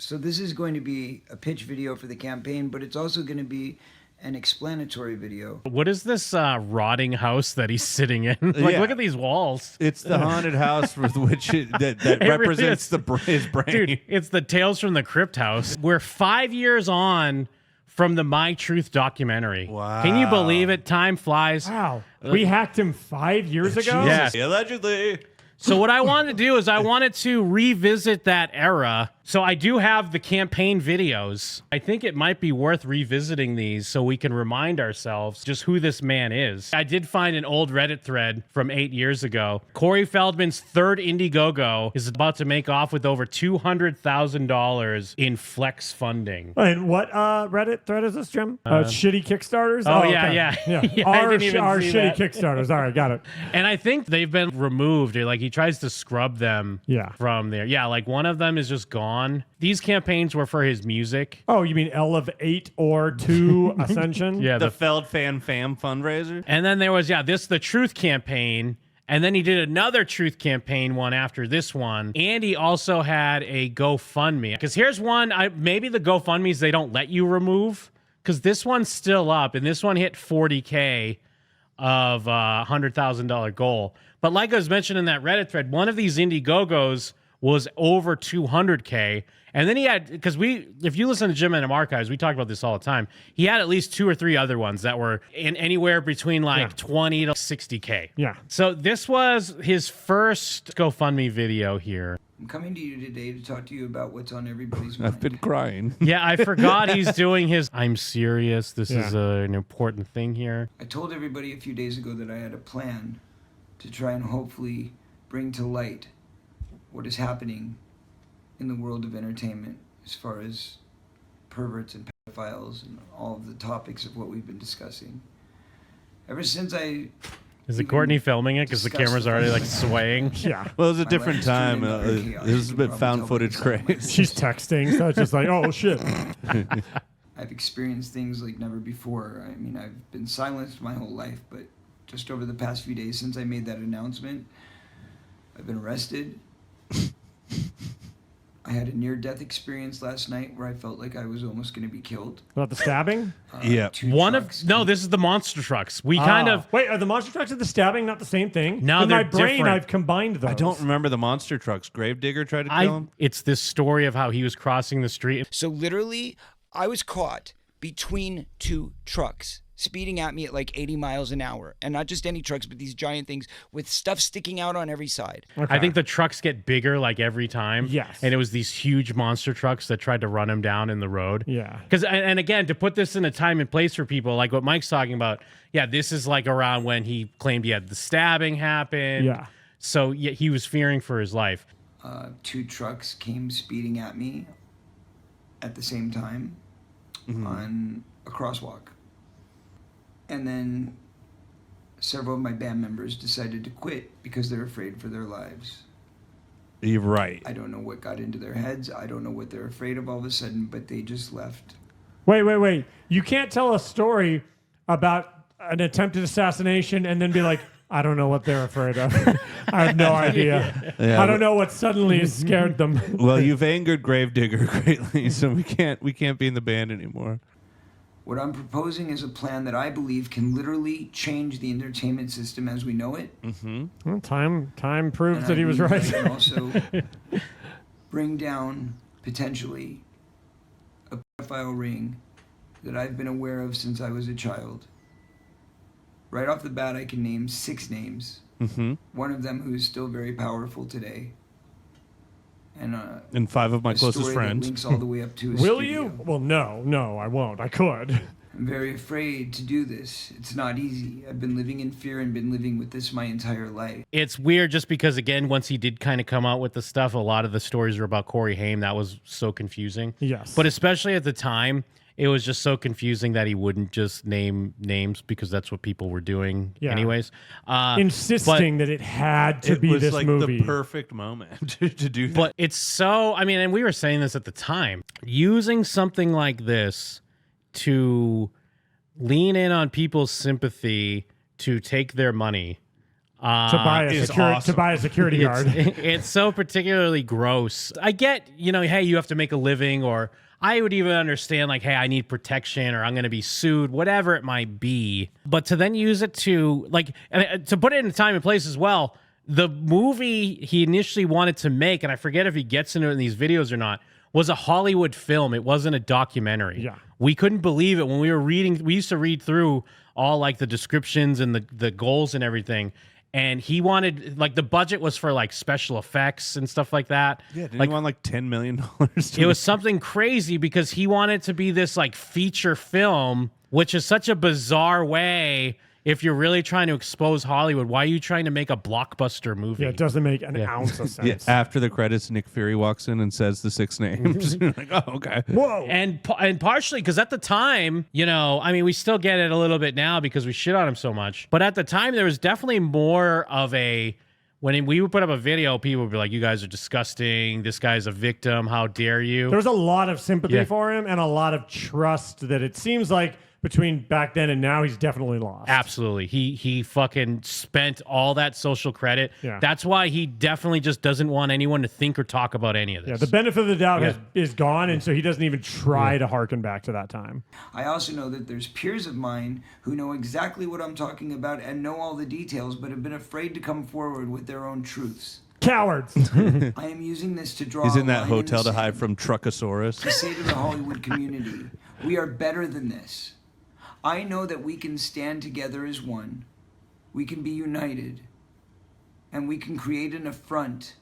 So this is going to be a pitch video for the campaign, but it's also going to be an explanatory video. What is this rotting house that he's sitting in? Like, look at these walls. It's the haunted house with which that represents his brain. Dude, it's the Tales from the Crypt house. We're 5 years on from the My Truth documentary. Wow. Can you believe it? Time flies. Wow. We hacked him 5 years ago? Yes. Allegedly. So what I wanted to do is I wanted to revisit that era. So I do have the campaign videos. I think it might be worth revisiting these so we can remind ourselves just who this man is. I did find an old Reddit thread from 8 years ago. Corey Feldman's third Indiegogo is about to make off with over $200,000 in flex funding. And what Reddit thread is this, Jim? Shitty Kickstarters? Oh, okay. yeah. Yeah. I Our didn't even see shitty that. Kickstarters. All right, got it. And I think they've been removed. Like, he tries to scrub them from there. Yeah, like one of them is just gone. These campaigns were for his music. Oh, you mean Elevate or 2 Ascension? Yeah, the Feld Fam fundraiser. And then there was, the Truth campaign. And then he did another Truth campaign one after this one. And he also had a GoFundMe. Because here's one, maybe the GoFundMes they don't let you remove. Because this one's still up. And this one hit 40K of $100,000 goal. But like I was mentioning in that Reddit thread, one of these Indiegogos was over 200K. And then he had, because if you listen to Jim and Archives, we talk about this all the time. He had at least 2 or 3 other ones that were in anywhere between 20 to 60K. Yeah. So this was his first GoFundMe video here. I'm coming to you today to talk to you about what's on everybody's mind. I've been crying. Yeah, I forgot he's doing his, I'm serious. This is an important thing here. I told everybody a few days ago that I had a plan to try and hopefully bring to light what is happening in the world of entertainment as far as perverts and pedophiles and all of the topics of what we've been discussing. Ever since I... Is it Courtney filming it? Because the camera's already like swaying. Yeah. Well, it was a different time. This is a bit found footage craze. She's texting, so it's just like, oh, shit. I've experienced things like never before. I mean, I've been silenced my whole life, but just over the past few days since I made that announcement, I've been arrested. I had a near-death experience last night where I felt like I was almost going to be killed. About the stabbing? Yeah. This is the monster trucks. We kind of... Wait, are the monster trucks and the stabbing not the same thing? No, in they're my brain, different. I've combined those. I don't remember the monster trucks. Gravedigger tried to kill him? It's this story of how he was crossing the street. So literally, I was caught between 2 trucks speeding at me at like 80 miles an hour. And not just any trucks, but these giant things with stuff sticking out on every side. Okay. I think the trucks get bigger like every time. Yes. And it was these huge monster trucks that tried to run him down in the road. Yeah. Because, and again, to put this in a time and place for people, like what Mike's talking about, this is like around when he claimed he had the stabbing happen. Yeah. So he was fearing for his life. 2 trucks came speeding at me at the same time on a crosswalk. And then several of my band members decided to quit because they're afraid for their lives. You're right. I don't know what got into their heads. I don't know what they're afraid of all of a sudden, but they just left. Wait. You can't tell a story about an attempted assassination and then be like, I don't know what they're afraid of. I have no idea. Yeah, I don't know what suddenly scared them. Well, you've angered Gravedigger greatly, so we can't be in the band anymore. What I'm proposing is a plan that I believe can literally change the entertainment system as we know it. Mm-hmm. Well, time proves And that he was believe right. I can also bring down, potentially, a pedophile ring that I've been aware of since I was a child. Right off the bat, I can name 6 names. Mm-hmm. One of them who is still very powerful today. And 5 of my closest story friends. that links all the way up to his Will studio. you? Well, no, I won't. I could. I'm very afraid to do this. It's not easy. I've been living in fear and been living with this my entire life. It's weird just because, again, once he did kind of come out with the stuff, a lot of the stories were about Corey Haim. That was so confusing. Yes. But especially at the time, it was just so confusing that he wouldn't just name names because that's what people were doing anyways. Insisting that it had to be this like movie. The perfect moment to do that. But it's so, I mean, and we were saying this at the time, using something like this to lean in on people's sympathy to take their money is awesome. To buy a security guard. It's so particularly gross. I get, hey, you have to make a living, or I would even understand like, hey, I need protection, or I'm going to be sued, whatever it might be. But to then use it to and to put it in time and place as well, the movie he initially wanted to make, and I forget if he gets into it in these videos or not, was a Hollywood film. It wasn't a documentary. Yeah. We couldn't believe it when we were reading. We used to read through all like the descriptions and the goals and everything. And he wanted, like, the budget was for like special effects and stuff like that. Yeah, didn't like, he want like $10 million? It was something crazy because he wanted to be this like feature film, which is such a bizarre way. If you're really trying to expose Hollywood, why are you trying to make a blockbuster movie? Yeah, it doesn't make an ounce of sense. Yeah, after the credits, Nick Fury walks in and says the 6 names. You're like, oh, okay. Whoa. And partially because at the time, we still get it a little bit now because we shit on him so much. But at the time, there was definitely more of a, when we would put up a video, people would be like, you guys are disgusting. This guy's a victim. How dare you? There was a lot of sympathy for him and a lot of trust that it seems like between back then and now, he's definitely lost. Absolutely. He fucking spent all that social credit. Yeah. That's why he definitely just doesn't want anyone to think or talk about any of this. Yeah, the benefit of the doubt is gone, and so he doesn't even try to harken back to that time. I also know that there's peers of mine who know exactly what I'm talking about and know all the details, but have been afraid to come forward with their own truths. Cowards. I am using this to draw He's a in that line hotel the to hide sand from Truckosaurus. to say to the Hollywood community, we are better than this. I know that we can stand together as one. We can be united. And we can create an affront.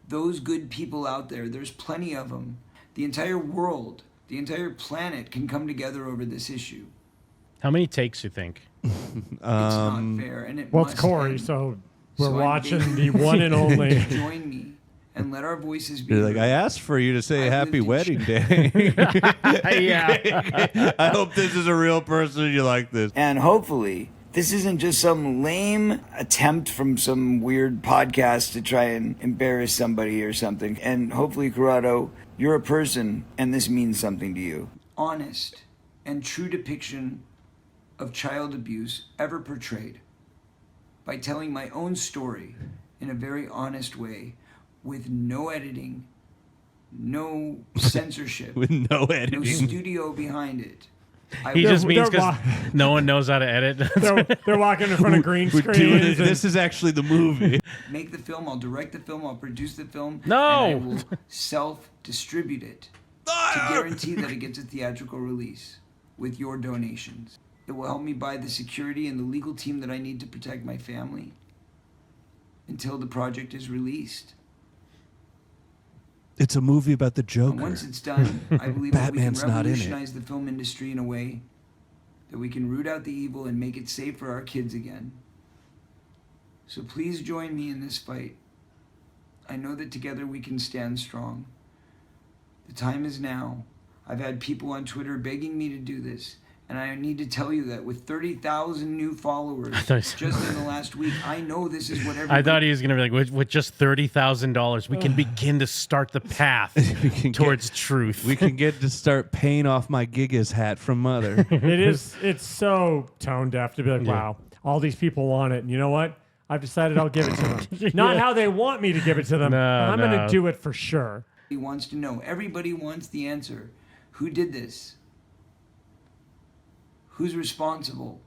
Those good people out there, there's plenty of them. The entire world, the entire planet can come together over this issue. How many takes you think? It's not fair, and it Well, it's must Corey, end. so we're So I'm watching begging the you one and only. to join me and let our voices be You're like, heard. I asked for you to say I happy lived in wedding day. Yeah. I hope this is a real person. You like this. And hopefully, this isn't just some lame attempt from some weird podcast to try and embarrass somebody or something. And hopefully, Corrado, you're a person and this means something to you. Honest and true depiction of child abuse ever portrayed by telling my own story in a very honest way with no editing, no censorship, With no no editing. studio behind it. He just means they're because no one knows how to edit. They're walking in front of green We're doing it. screens. This is actually the movie. make the film, I'll direct the film, I'll produce the film, No! and I will self-distribute it to guarantee that it gets a theatrical release with your donations. It will help me buy the security and the legal team that I need to protect my family until the project is released. It's a movie about the And Joker. once it's done, I believe that we can Batman's not in it. revolutionize the film industry in a way that we can root out the evil and make it safe for our kids again. So please join me in this fight. I know that together we can stand strong. The time is now. I've had people on Twitter begging me to do this. And I need to tell you that with 30,000 new followers just in the last week, I know this is what everybody... I thought he was going to be like, with just $30,000, we can begin to start the path towards truth. We can get to start paying off my Gigas hat from Mother. It's so tone deaf to be like, wow, all these people want it. And you know what? I've decided I'll give it to them. Not how they want me to give it to them. No, I'm going no. to do it for sure. wants to know. Everybody wants the answer. Who did this? Who's responsible?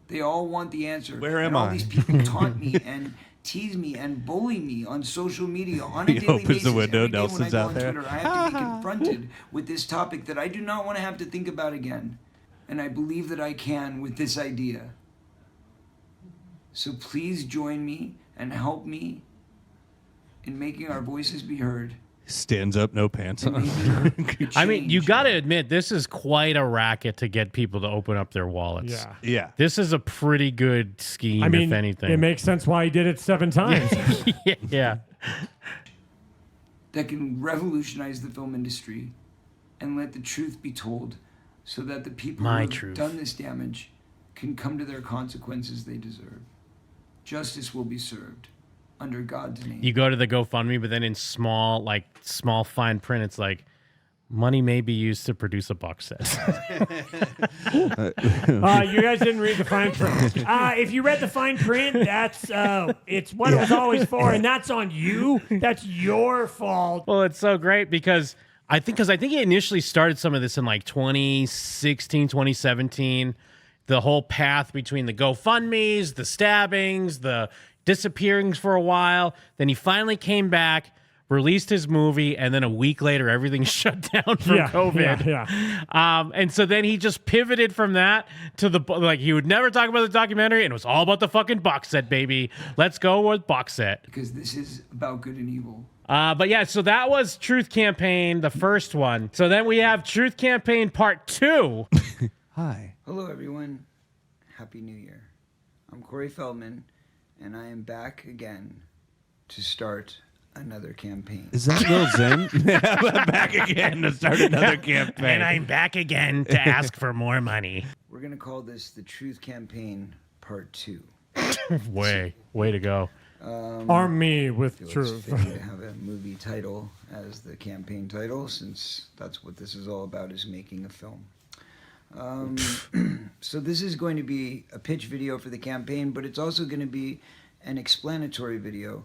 They all want the answer. Where am and all I? these people taunt me and tease me and bully me on social media on a He daily opens basis. the window, Every day when I Nelson's go out on there. Twitter, I have to be confronted with this topic that I do not want to have to think about again. And I believe that I can with this idea. So please join me and help me in making our voices be heard. Stands up, no pants And on. making I mean, you change. got to admit, this is quite a racket to get people to open up their wallets. Yeah. Yeah. This is a pretty good scheme, I mean, if anything. it makes sense why he did it 7 times. yeah. that can revolutionize the film industry and let the truth be told so that the people My who have truth. done this damage can come to their consequences they deserve. Justice will be served under God's name. You go to the GoFundMe, but then in small fine print, it's like, Money may be used to produce a box set. You guys didn't read the fine print. If you read the fine print, that's it's what it was always for, and that's on you. That's your fault. Well, it's so great because I think he initially started some of this in like 2016, 2017. The whole path between the GoFundMes, the stabbings, the disappearings for a while. Then he finally came back, released his movie, and then a week later, everything shut down from COVID. And so then he just pivoted from that to he would never talk about the documentary, and it was all about the fucking box set, baby. Let's go with box set. Because this is about good and evil. But yeah, so that was Truth Campaign, the first one. So then we have Truth Campaign Part 2. Hi. Hello, everyone. Happy New Year. I'm Corey Feldman, and I am back again to start another campaign. Is that Lil Zen? I'm back again to start another campaign. And I'm back again to ask for more money. We're going to call this the Truth Campaign Part 2. Way to go. Arm me with It's truth. fitting to have a movie title as the campaign title, since that's what this is all about, is making a film. So this is going to be a pitch video for the campaign, but it's also going to be an explanatory video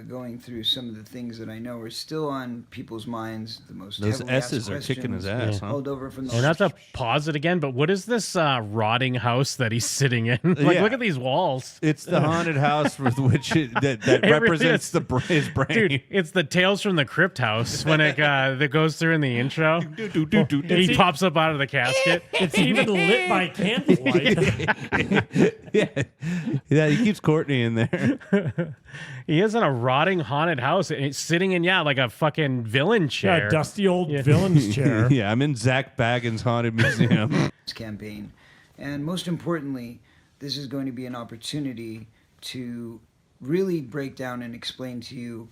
going through some of the things that I know are still on people's minds. The most Those heavily asked S's are kicking his questions ass, huh? held over from the And not to pause it again, but what is this rotting house that he's sitting in? Look at these walls. It's the haunted house with which that really represents is. his brain. Dude, it's the Tales from the Crypt house when it that goes through in the intro. He pops up out of the casket. It's even lit by candlelight. yeah, he keeps Courtney in there. He is in a rotting haunted house. And it's sitting in, like a fucking villain chair. Yeah, dusty old villain's chair. Yeah, I'm in Zach Baggins' haunted museum. campaign. And most importantly, this is going to be an opportunity to really break down and explain to you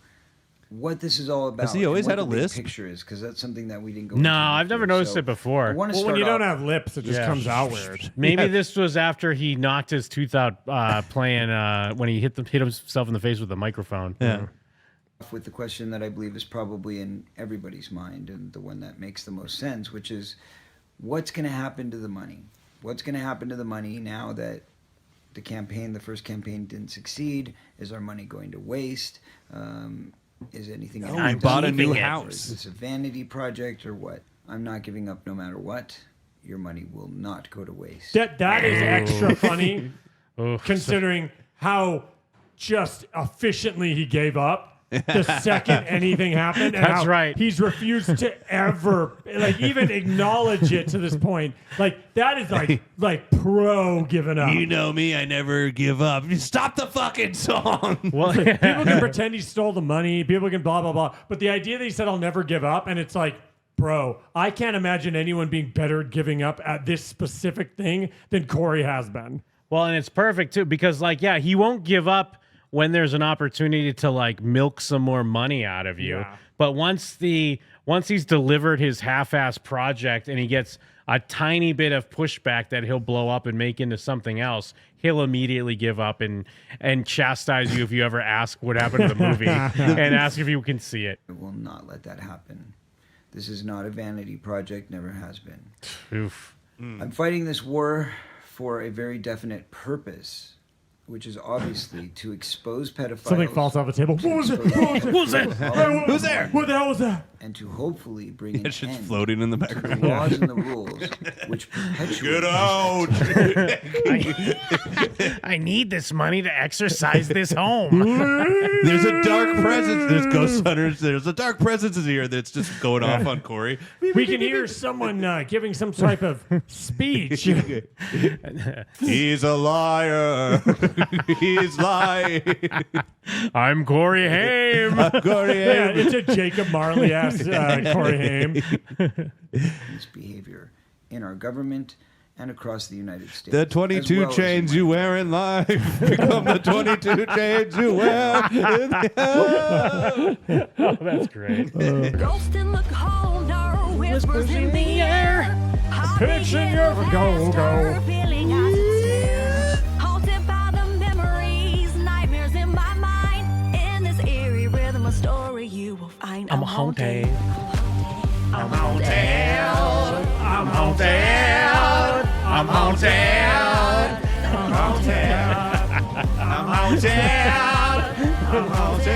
what this is all about. Has he always and what had a the big lisp? picture is, because that's something that we didn't go No, into I've never before. noticed So it before. I want to Well, start when you don't off- have lips, it just comes out weird. Maybe this was after he knocked his tooth out playing when he hit himself in the face with the microphone. Yeah. with the question that I believe is probably in everybody's mind, and the one that makes the most sense, which is, what's going to happen to the money? What's going to happen to the money now that the first campaign didn't succeed? Is our money going to waste? Is anything Oh, else we bought a new or house. Is this a vanity project or what? I'm not giving up no matter what. Your money will not go to waste. That is extra funny, Oh, considering how just efficiently he gave up the second anything happened. And That's how right. He's refused to ever even acknowledge it to this point. That is like pro giving up. You know me, I never give up. Stop the fucking song. well, People can pretend he stole the money. People can blah, blah, blah. But the idea that he said, I'll never give up, and it's like, bro, I can't imagine anyone being better at giving up at this specific thing than Corey has been. well, and it's perfect too because, he won't give up when there's an opportunity to milk some more money out of you. Yeah. But once he's delivered his half-ass project and he gets a tiny bit of pushback that he'll blow up and make into something else, he'll immediately give up and chastise you if you ever ask what happened to the movie and ask if you can see it. I will not let that happen. This is not a vanity project, never has been. Oof. I'm fighting this war for a very definite purpose, which is obviously to expose pedophiles. Something falls off the table. What was it? What was it? Who's there? What the hell was that? And to hopefully bring an It's just end floating in the to the background. laws and the rules which perpetuate. out. I need this money to exercise this home. There's a dark presence. There's ghost hunters. There's a dark presence here that's just going off on Corey. We can hear someone giving some type of speech. He's a liar. He's lying. I'm Corey Haim. Corey, Yeah, it's a Jacob Marley-ass Corey Haim. Misbehavior in our government and across the United States. the as 22 well as chains in you my- wear in life become the 22 chains you wear. Oh, that's great. Ghost in the corner, whispers in the air. Pitching your go-go. Feeling I sincere. Haunted by the memories, nightmares in my mind. In this eerie rhythm of story, you will find I'm haunted. I'm haunted. I'm haunted. I'm haunted. I'm haunted. I'm haunted. I'm haunted.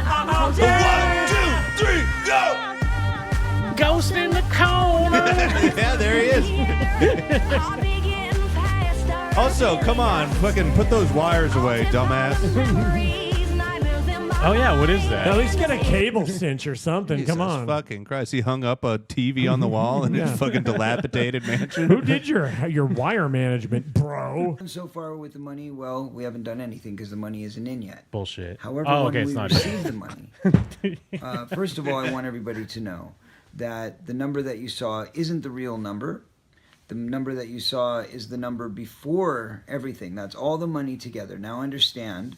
I'm haunted. 1, 2, 3, go! Ghost in the corner. Yeah, there he is. I'll begin faster. Also, come on, fucking put those wires away, dumbass. Oh yeah, what is At that? least get a cable cinch or something. Come Jesus on. fucking Christ. He hung up a TV on the wall in his fucking dilapidated mansion. Who did your wire management, bro? And so far with the money, well, we haven't done anything because the money isn't in yet. Bullshit. However, Oh, when okay, it's we not. receive the money, first of all, I want everybody to know that the number that you saw isn't the real number. The number that you saw is the number before everything. That's all the money together. Now understand,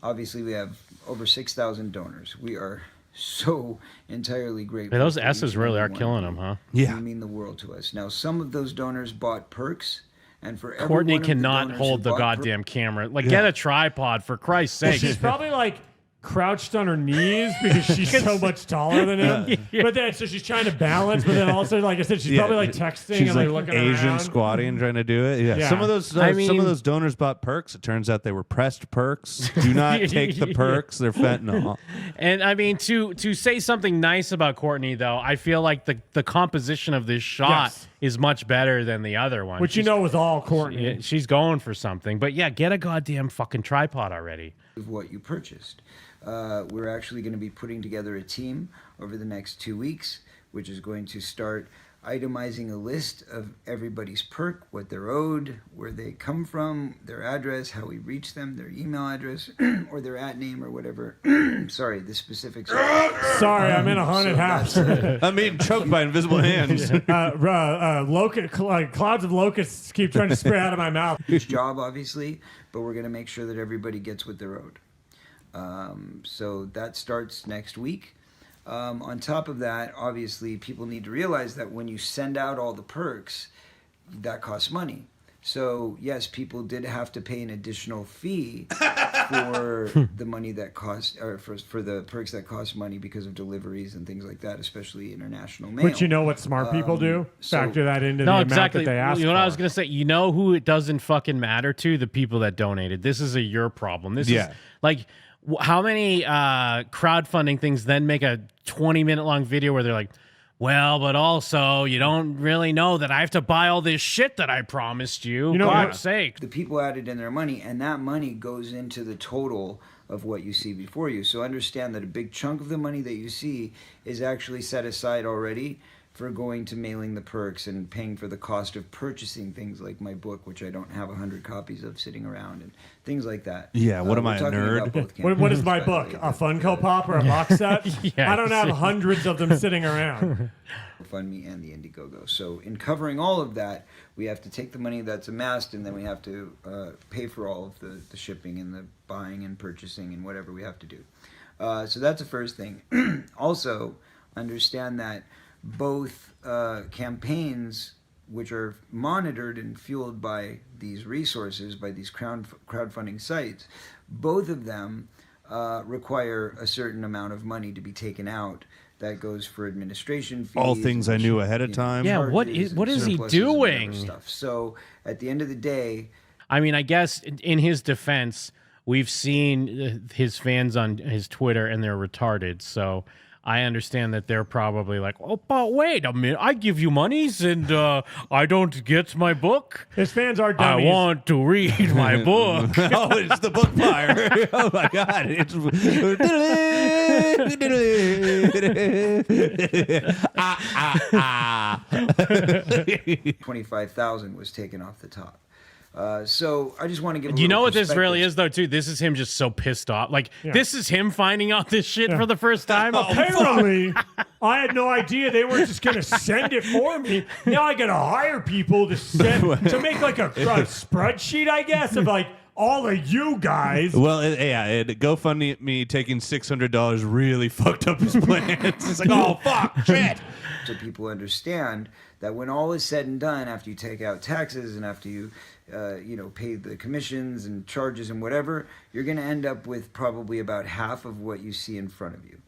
obviously we have over 6,000 donors. We are so entirely grateful. Hey, those for S's each really and are every killing one them, of huh? you. Yeah. They mean the world to us. Now, some of those donors bought perks, and for every Courtney one of the cannot donors hold who the bought goddamn camera. Like, get a tripod for Christ's sake. She's probably like crouched on her knees because she's so much taller than him. But then, so she's trying to balance, but then also, like I said, she's probably like texting She's and like looking Asian around. squatting trying to do it. Yeah. Yeah. Some of those I some mean- of those donors bought perks. It turns out they were pressed perks. Do not take the perks. They're fentanyl. And I mean, to say something nice about Courtney, though, I feel like the composition of this shot Yes. is much better than the other one. Which you know was all Courtney. Yeah, she's going for something. But yeah, get a goddamn fucking tripod already. of what you purchased. We're actually going to be putting together a team over the next 2 weeks, which is going to start itemizing a list of everybody's perk, what they're owed, where they come from, their address, how we reach them, their email address, or their at name or whatever. Sorry, the specifics. Sorry, I'm in a haunted house. I'm being choked by invisible hands. Clouds of locusts keep trying to spray out of my mouth. Huge job, obviously, but we're going to make sure that everybody gets what they're owed. So that starts next week. On top of that, obviously, people need to realize that when you send out all the perks, that costs money. So, yes, people did have to pay an additional fee for the money that cost, or for the perks that cost money because of deliveries and things like that, especially international mail. But you know what smart people do? so- Factor that into the No, amount exactly. that they ask You know for. what I was gonna say? You know who it doesn't fucking matter to? The people that donated. This is your problem. This is like how many crowdfunding things then make a 20-minute long video where they're like, well, but also you don't really know that I have to buy all this shit that I promised you. You know God's what? sake. The people added in their money, and that money goes into the total of what you see before you. So understand that a big chunk of the money that you see is actually set aside already for going to mailing the perks and paying for the cost of purchasing things like my book, which I don't have 100 copies of sitting around, and things like that. Yeah, what am we're I, a talking nerd? about both What is campaigns, my by the book? way, A but, Funko Pop or a box set? Yes. I don't have hundreds of them sitting around. GoFundMe and the Indiegogo. So in covering all of that, we have to take the money that's amassed, and then we have to pay for all of the shipping and the buying and purchasing and whatever we have to do. So that's the first thing. Also, understand that both campaigns, which are monitored and fueled by these resources, by these crowdfunding sites, both of them require a certain amount of money to be taken out. That goes for administration fees. All things I knew ahead of time. Yeah, what charges is and he surpluses and whatever doing? Stuff. So at the end of the day, I mean, I guess in his defense, we've seen his fans on his Twitter and they're retarded. So I understand that they're probably like, oh, but wait a minute. I give you monies and I don't get my book. His fans are I dummies. want to read my book. Oh, it's the book fire. Oh my God. It's 25,000 was taken off the top. So I just want to give. You know what this really is, though, too? This is him just so pissed off. Like, this is him finding out this shit for the first time. Apparently, I had no idea they were just going to send it for me. Now I got to hire people to make like a spreadsheet, I guess, of like all of you guys. Well, GoFundMe me taking $600 really fucked up his plans. It's like, oh, fuck, shit. So people understand that when all is said and done, after you take out taxes and after you, pay the commissions and charges and whatever, you're going to end up with probably about half of what you see in front of you.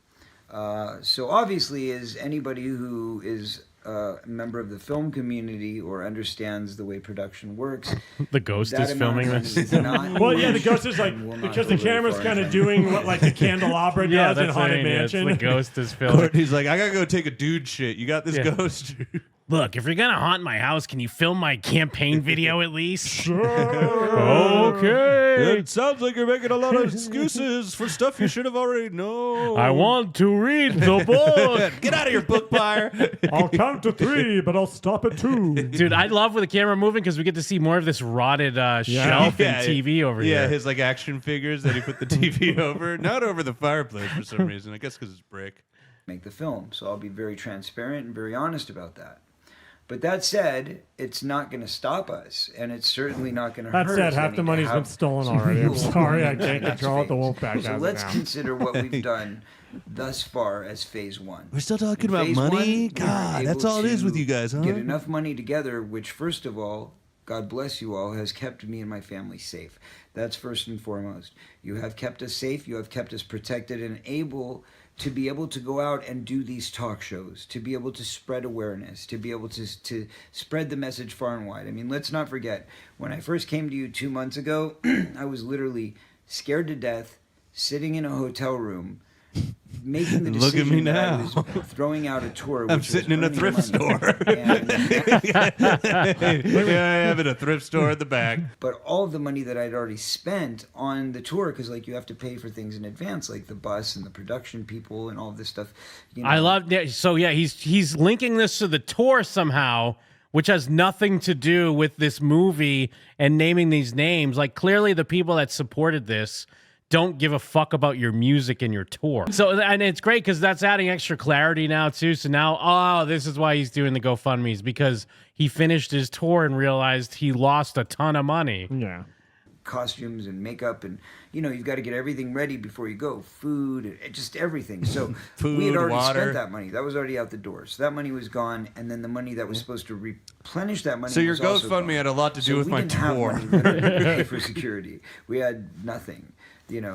So obviously, as anybody who is a member of the film community or understands the way production works, The Ghost that is amount of filming money this. is not Well, yeah, the much ghost is like, and will not because the go very camera's far kind in of time. doing what like the candelabra does in that's Haunted what I mean, it's Mansion. The Ghost is filming. He's like, I gotta go take a dude shit. You got this Yeah. ghost? Look, if you're gonna haunt my house, can you film my campaign video at least? Okay. Okay. It sounds like you're making a lot of excuses for stuff you should have already known. I want to read the book. Get out of your book fire. I'll count to 3, but I'll stop at 2. Dude, I love with the camera moving because we get to see more of this rotted shelf and TV over yeah, here. his like action figures that he put the TV over, not over the fireplace for some reason. I guess because it's brick. Make the film. So I'll be very transparent and very honest about that. But that said, it's not going to stop us, and it's certainly not going to That hurt said, us. half any the to money's been have stolen some already. I'm real sorry, I momentum can't in control it. The phase. Wolfpack So has let's it now. consider what we've done thus far as phase one. We're still talking In about phase money? one, we were God, that's able all it is to with you guys, huh? Get enough money together, which first of all, God bless you all, has kept me and my family safe. That's first and foremost. You have kept us safe. You have kept us protected and able to be able to go out and do these talk shows, to be able to spread awareness, to be able to spread the message far and wide. I mean, let's not forget, when I first came to you 2 months ago, I was literally scared to death, sitting in a hotel room, making the Look at decision me that I now. was throwing out a tour. I'm which sitting was in a earning thrift money. store. Yeah, I have a thrift store at the back. But all of the money that I'd already spent on the tour, because like you have to pay for things in advance, like the bus and the production people and all of this stuff. You know, I love that. So yeah, he's linking this to the tour somehow, which has nothing to do with this movie and naming these names. Like clearly the people that supported this don't give a fuck about your music and your tour. So, and it's great because that's adding extra clarity now too. So now, oh, this is why he's doing the GoFundMe's, because he finished his tour and realized he lost a ton of money. Yeah. costumes and makeup, and you've got to get everything ready before you go, food, just everything. So we had Food, already water. spent that money. That was already out the door. So that money was gone, and then the money that was supposed to replenish that money. So your was also GoFundMe gone. had a lot to do So with we my didn't have tour. money literally to pay for security. We had nothing,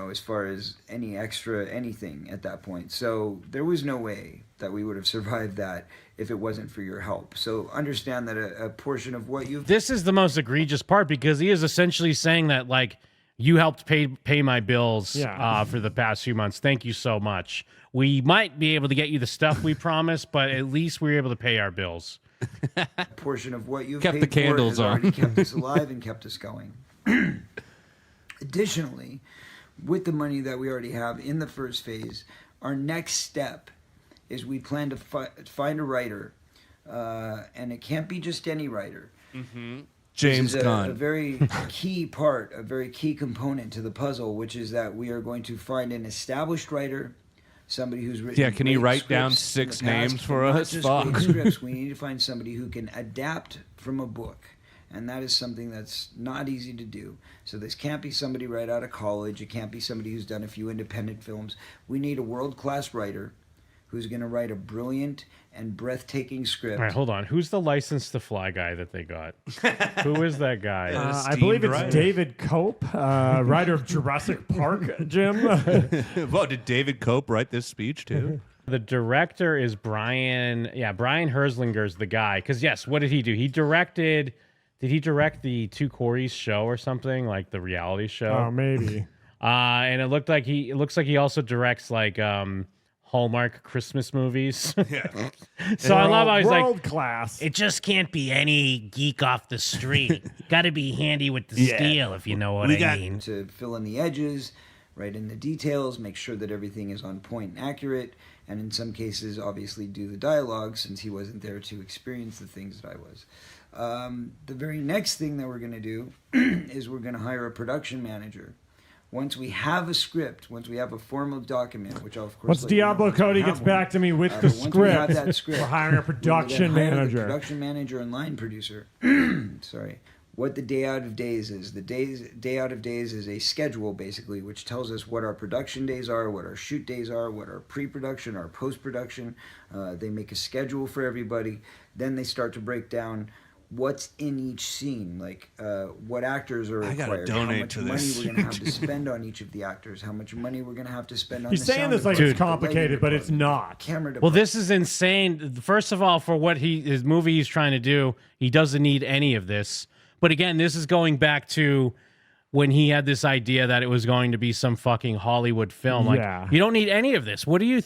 as far as any extra anything at that point. So there was no way that we would have survived that if it wasn't for your help. So understand that a portion of what you've This is the most egregious part because he is essentially saying that, like, you helped pay my bills for the past few months. Thank you so much. We might be able to get you the stuff we promised, but at least we were able to pay our bills. portion of what you've Kept paid the candles for has on. already kept us alive and kept us going. Additionally, with the money that we already have in the first phase, our next step is we plan to find a writer, and it can't be just any writer. James This is Gunn. a very key part, a very key component to the puzzle, which is that we are going to find an established writer, somebody who's written. Yeah, can he great write down scripts 6 in the past, names for but not us? just Fuck. great scripts. We need to find somebody who can adapt from a book, and that is something that's not easy to do. So this can't be somebody right out of college. It can't be somebody who's done a few independent films. We need a world-class writer who's going to write a brilliant and breathtaking script. All right, hold on. Who's the license to fly guy that they got? Who is that guy? I believe it's writer. David Cope, writer of Jurassic Park, Jim. Whoa, did David Cope write this speech too? The director is Brian. Yeah, Brian Herzlinger's the guy. Because yes, what did he do? He directed. Did he direct the Two Corys show or something, like the reality Oh, show? maybe. And it looks like he also directs like Hallmark Christmas movies. Yeah. So I love how he's like, world class. it just can't be any geek off the street. Got to be handy with the steel, if you know what I mean. To fill in the edges, write in the details, make sure that everything is on point and accurate, and in some cases, obviously, do the dialogue since he wasn't there to experience the things that I was. The very next thing that we're going to do is we're going to hire a production manager. Once we have a script, once we have a formal document, which I'll of course Once let you know Diablo once we Cody have gets one. back to me with the But once we have script, that script, we're hiring a we will then production hire the manager. production manager and line producer. Sorry. What the day out of days is. The day out of days is a schedule basically, which tells us what our production days are, what our shoot days are, what our pre-production, our post-production. They make a schedule for everybody. Then they start to break down what's in each scene, like what actors are I gotta required, how donate much to money this. we're going to have to spend on each of the actors, how much money we're going to have to spend on He's the saying sound this like department, it's the lighting complicated, but it's department, not. camera Well, department. this is insane. First of all, for what his movie he's trying to do, he doesn't need any of this. But again, this is going back to when he had this idea that it was going to be some fucking Hollywood film. Like, Yeah. you don't need any of this. What do you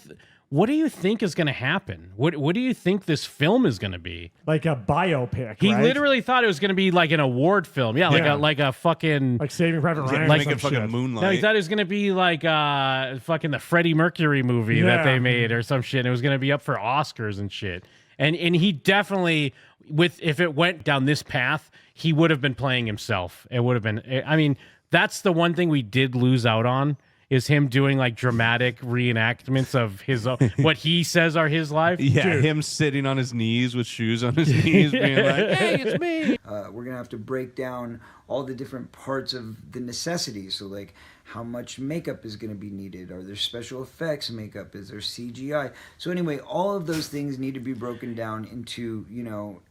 think is going to happen? What do you think this film is going to be? Like a biopic. He right? literally thought it was going to be like an award film. Yeah, Yeah. like a fucking. like Saving Private Ryan. or Make some it fucking shit. Moonlight. No, he thought it was going to be like fucking the Freddie Mercury movie that Yeah. they made or some shit. And it was going to be up for Oscars and shit. And he definitely, if it went down this path, he would have been playing himself. It would have been. I mean, that's the one thing we did lose out on, is him doing like dramatic reenactments of his what he says are his life. Yeah, him sitting on his knees with shoes on his knees, being like, "Hey, it's me." We're gonna have to break down all the different parts of the necessities. So like, how much makeup is gonna be needed? Are there special effects makeup? Is there CGI? So anyway, all of those things need to be broken down into, you know,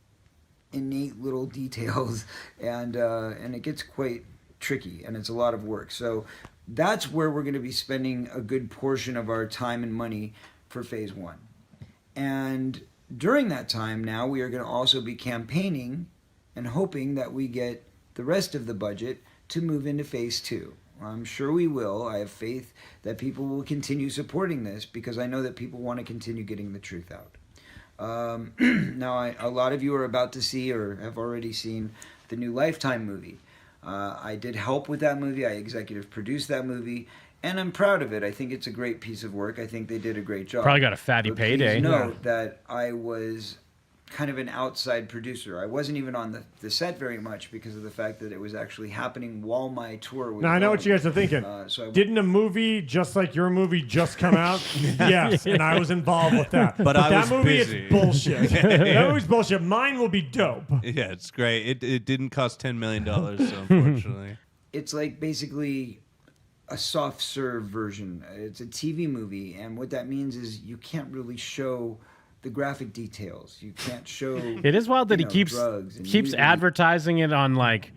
innate little details, and it gets quite tricky, and it's a lot of work. So that's where we're going to be spending a good portion of our time and money for phase 1. And during that time now, we are going to also be campaigning and hoping that we get the rest of the budget to move into phase 2. I'm sure we will. I have faith that people will continue supporting this, because I know that people want to continue getting the truth out. Now, a lot of you are about to see or have already seen the new Lifetime movie. I did help with that movie. I executive produced that movie, and I'm proud of it. I think it's a great piece of work. I think they did a great job. Probably got a fatty But payday. Please note that I was kind of an outside producer. I wasn't even on the set very much, because of the fact that it was actually happening while my tour was Now I know going. what you guys are thinking. Didn't a movie just like your movie just come out? Yes, and I was involved with that. But I that was movie busy. is bullshit. That movie's bullshit. Mine will be dope. Yeah, it's great. It didn't cost $10 million, so unfortunately. It's like basically a soft serve version. It's a TV movie, and what that means is you can't really show the graphic details. You can't show. It is wild that you he know, keeps drugs and keeps nudity. advertising it on like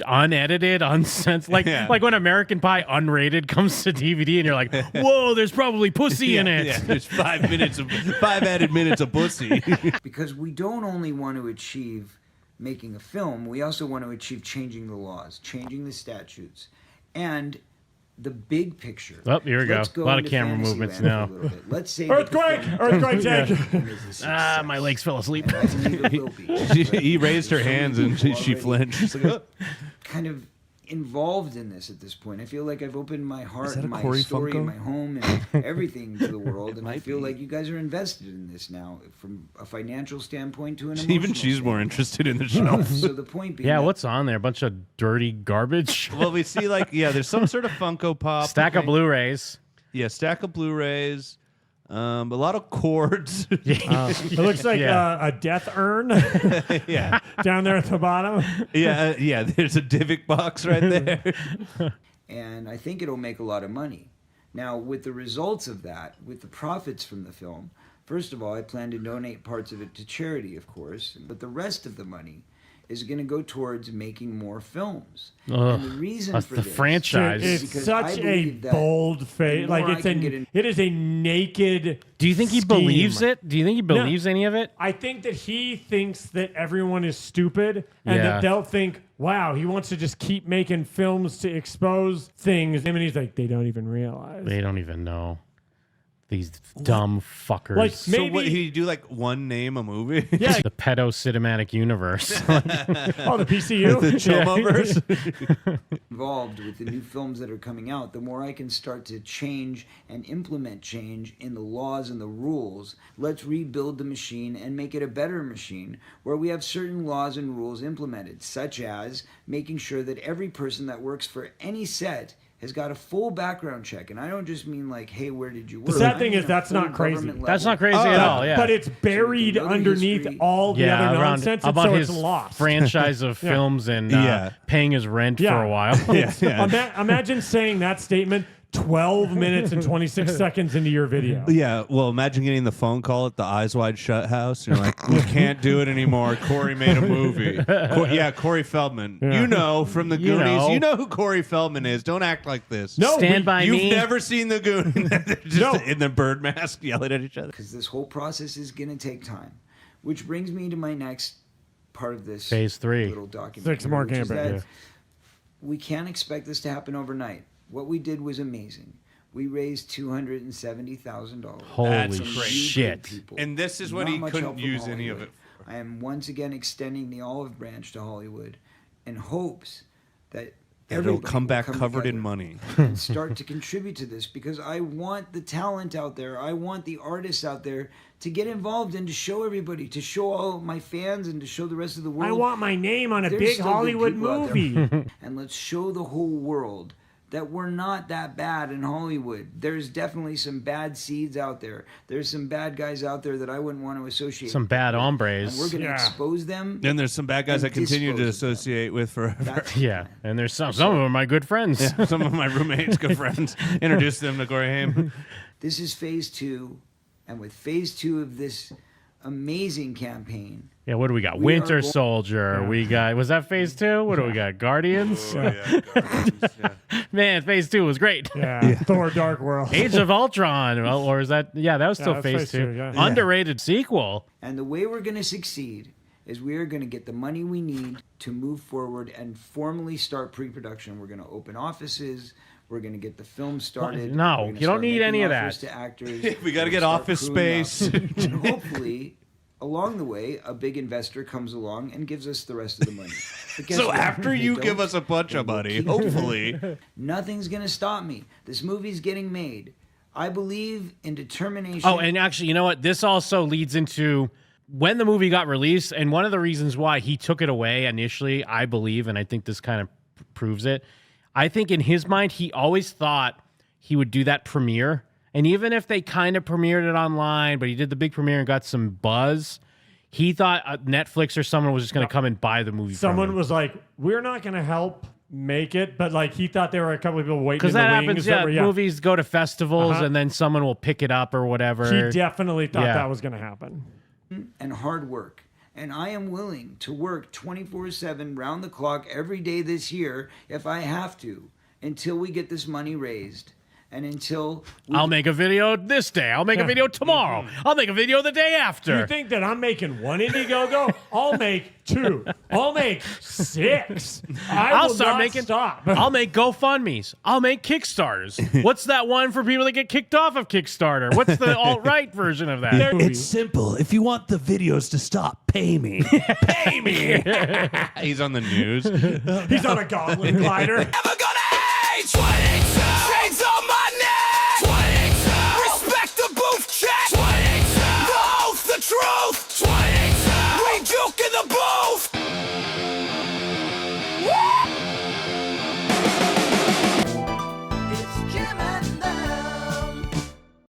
unedited, uncensored, Yeah. like when American Pie unrated comes to DVD, and you're like, whoa, there's probably pussy in it. Yeah, there's 5 added minutes of pussy. Because we don't only want to achieve making a film, we also want to achieve changing the laws, changing the statutes, and the big picture. Oh, here we go. Let's A lot of into camera fantasy movements land now. for a little bit. Let's say that the Earthquake! film Earthquake tank! is a Ah, success. my legs fell asleep. I believe it will be. He raised her There's so many hands and people she already flinched. She's like, "Oh." kind of involved in this at this point. I feel like I've opened my heart, that a and my Corey story, Funko? and my home, and everything to the world. And I might feel be. like you guys are invested in this now, from a financial standpoint to an emotional Even she's more standpoint. interested in the show. So the point being, Yeah, that what's on there? A bunch of dirty garbage. Well, we see there's some sort of Funko Pop. Stack of Blu-rays. Yeah, stack of Blu-rays. A lot of cords. It looks like Yeah. a death urn yeah, down there at the bottom. yeah. There's a Divic box right there. and I think it'll make a lot of money. Now, with the results of that, with the profits from the film, first of all, I plan to donate parts of it to charity, of course, but the rest of the money is going to go towards making more films. Ugh, and the reason that's for the this franchise. is It's because such I a believe that bold face. the Like more I can get it is a naked. Do you think he scheme. believes it? Do you think he believes any of it? I think that he thinks that everyone is stupid, and Yeah. that they'll think, "Wow, he wants to just keep making films to expose things." And he's like, "They don't even realize." They don't even know. These dumb fuckers. Like, So maybe what? He do like one name a movie? yeah. The pedo cinematic universe. Oh, the PCU. the Chomoverse. involved with the new films that are coming out, the more I can start to change and implement change in the laws and the rules. Let's rebuild the machine and make it a better machine where we have certain laws and rules implemented, such as making sure that every person that works for any set has got a full background check. And I don't just mean like, hey, where did you work? sad I thing mean is a that's full not crazy. government That's level. not crazy at all, yeah. But it's buried know the underneath history. all the other around nonsense, and about so his it's lost. franchise of films and Yeah. paying his rent for Yeah. a while. yeah. Imagine saying that statement 12 minutes and 26 seconds into your video. Yeah, well, imagine getting the phone call at the Eyes Wide Shut house. You're like, we can't do it anymore. Corey made a movie. Corey Feldman. Yeah. You know from the Goonies. know. You know who Corey Feldman is. Don't act like this. No, Stand by You've me. never seen the Goonies. Just in the bird mask yelling at each other. Because this whole process is going to take time. Which brings me to my next part of this Phase 3. little document. 6 more which is campaign. that we can't expect this to happen overnight. What we did was amazing. We raised $270,000. Holy from you shit. good people. And this is what Not he much couldn't help from use any of Hollywood. it I am once again extending the olive branch to Hollywood in hopes that It'll everybody come will back come covered in together money. and start to contribute to this, because I want the talent out there. I want the artists out there to get involved and to show everybody, to show all my fans and to show the rest of the world. I want my name on a there's big still good Hollywood people out there. movie. And let's show the whole world that we're not that bad in Hollywood. There's definitely some bad seeds out there. There's some bad guys out there that I wouldn't want to associate Some with. bad And hombres. we're going to Yeah. expose them. Then there's some bad guys I And continue to dispose of them. associate with forever. That's Yeah, and there's some of them are my good friends. Yeah, some of my roommates, good friends, introduce them to Corey Haim. This is phase 2. And with phase 2 of this amazing campaign, Yeah, what do we got? We Winter are go- Soldier. We got, was that phase 2? What do we got? Guardians? Man, phase 2 was great. Yeah. Thor Dark World. Age of Ultron. Well, or is that, yeah, that was still that's phase phase 2. two, yeah. Underrated sequel. and the way we're going to succeed is we are going to get the money we need to move forward and formally start pre-production. We're going to open offices. We're going to get the film started. No, We're gonna you don't start need making any of offers that. To actors. We got to We're get gonna start office crewing up. space. And hopefully, along the way, a big investor comes along and gives us the rest of the money. But guess So what? after If you they give don't, us a bunch of then we'll money, keep hopefully. nothing's going to stop me. This movie's getting made. I believe in determination. Oh, and actually, you know what? This also leads into when the movie got released, and one of the reasons why he took it away initially, I believe, and I think this kind of proves it. I think in his mind, he always thought he would do that premiere. And even if they kind of premiered it online, but he did the big premiere and got some buzz, he thought Netflix or someone was just going to come and buy the movie. Someone was like, we're not going to help make it, but like he thought there were a couple of people waiting because in the that wings. happens. that Yeah, were, movies go to festivals Uh-huh. and then someone will pick it up or whatever. He definitely thought Yeah. that was going to happen. and hard work. And I am willing to work 24/7, round the clock, every day this year, if I have to, until we get this money raised. And until we I'll make a video this day. I'll make a video tomorrow. I'll make a video the day after. You think that I'm making one Indiegogo? I'll make 2. I'll make 6. I'll start not making. stop. I'll make GoFundMes. I'll make Kickstarters. What's that one for people that get kicked off of Kickstarter? What's the alt-right version of that? It's simple. If you want the videos to stop, pay me. Pay me. He's on the news. He's on a goblin glider. Never gonna age. What